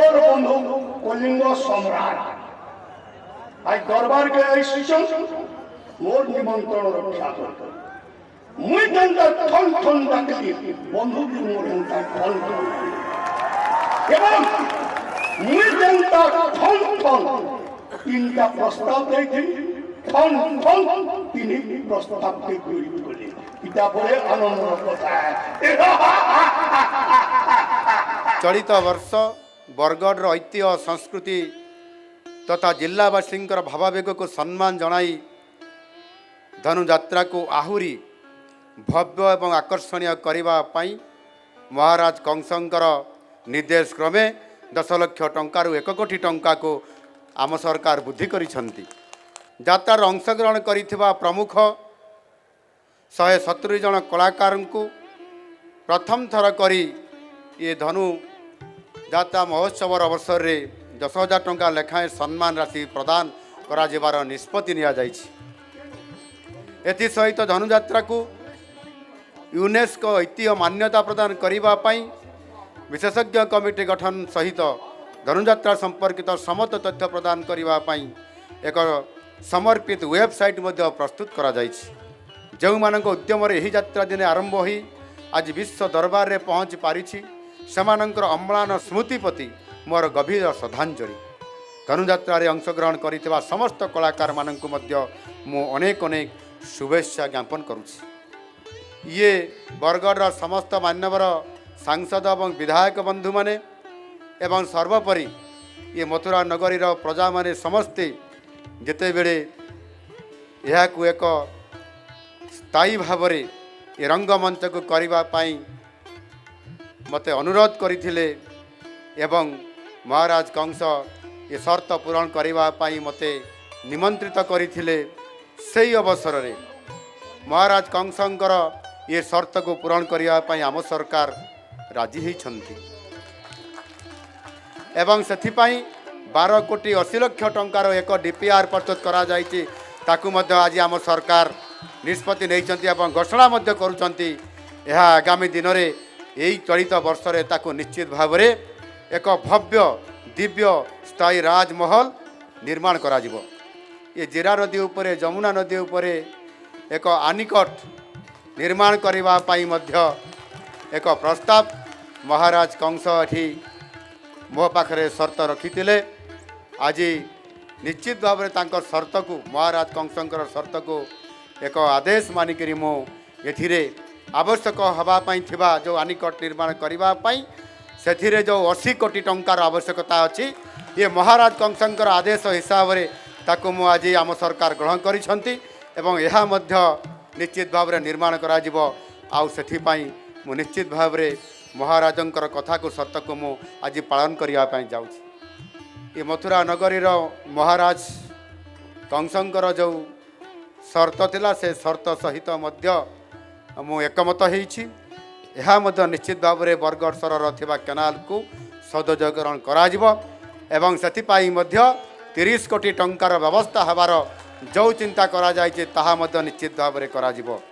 मोर बंधु कलिंग सम्राट आज दरबार के मोर निमंत्रण रक्षा कर मुई जनता ठन ठन डाकली बंधु मोर जनता ठन एवं मुई जनता ठन ठन तीनटा प्रस्ताव देथि ठन ठन तीन प्रस्ताव के गुरी बोले इटा बोले आनंद कथा चलित वर्ष बरगढ़ ऐतिह्य संस्कृति तथा जिलावासी भावावेग को सम्मान जनाई धनुयात्रा को आहुरी भव्य एवं आकर्षणीय करने महाराज कंसंकर निर्देश क्रमे 10 लाख टंकार 1 कोटी टंका को आम सरकार बुद्धि करिसेंती। यात्रार अंशग्रहण करिथिबा प्रमुख 170 जन कलाकार को प्रथम थर करी ये धनु यात्रा महोत्सव अवसर में 10,000 टंका लेखाएं सम्मान राशि प्रदान करा निष्पत्ति निया जाइछि। एथि सहित धनुयात्रा को यूनेस्को ऐतिह्य मान्यता प्रदान करिबा पई विशेषज्ञ कमिटी गठन सहित धनुयात्रा संपर्कित समस्त तथ्य प्रदान करिबा पई एक समर्पित वेबसाइट मध्य प्रस्तुत करा जाइछि। जो मानक उद्यम रे एही यात्रा दिन आरंभ होई आज विश्व दरबार रे पहुँच पारिछि सेमानंकर अम्लान स्मृति प्रति मोर गभीर श्रद्धांजलि। धनुयात्रा रे अंशग्रहण करिथिबा समस्त कलाकार माननकु मध्य मु अनेक अनेक शुभेच्छा ज्ञापन करुछि। ये बरगढ़ समस्त मान्यवर सांसद एवं विधायक बंधु माने एवं सर्वोपरि ये मथुरा नगरी प्रजा माने समस्ते जेते बेले यह को एक स्थायी भाव में ये रंगमंच को करने पाई मते अनुरोध करथिले एवं महाराज कंस ये शर्त पूरण करने पाई मते निमंत्रित करथिले। सही अवसर रे महाराज कंसंकर ये शर्त को पूरण करने पाई आम सरकार राजी होइछंती एवं सेथिपाई 12 कोटी 80 लाख टंकार एक डीपीआर प्रस्तुत करा जाइछि। ताकू मध्य आज आम सरकार निष्पत्ति नहीं एवं घोषणा मध्य करुचंती। यह आगामी दिन में यही चलित वर्ष रे ताकू निश्चित भाव में एक भव्य दिव्य स्थायी राजमहल निर्माण करा जिवो। ये जीरा नदी उपरे जमुना नदी उपरे एक आनिकट निर्माण करबा पाई मध्य एक प्रस्ताव महाराज कंस एठी मो पाखरे शर्त रखिथिले। आज निश्चित भाव में तांकर शर्त को महाराज कंसंकर शर्त को एक आदेश मानिकरी मो एथिरे आवश्यक हवापाई थिबा जो आनिकट निर्माण करबा पाई सेथिरे जो 80 कोटी टंकार आवश्यकता अछि ये महाराज कंसंकर आदेश हिसाब रे ताकू मो आज आम सरकार ग्रहण करिसंती एवं यह मध्य निश्चित भाव में निर्माण करा जिवो। आउ सेथिपाई मु निश्चित भाव में महाराजंकर कथा को शर्त को मु आज पालन करिया पाई जाउछि। ये मथुरा नगरी महाराज कंसंकर जो शर्त थिला से शर्त सहित मध्य मु एकमत होइछि। यह मध्य निश्चित भाव में बरगढ़ सहर थिबा केनाल को सदुपयोग करा जिवो एवं सेथिपाई मध्य 30 कोटी टंकार व्यवस्था हबार जो चिंता करा जाइछि ताहा मध्य निश्चित भाव में करा जिवो।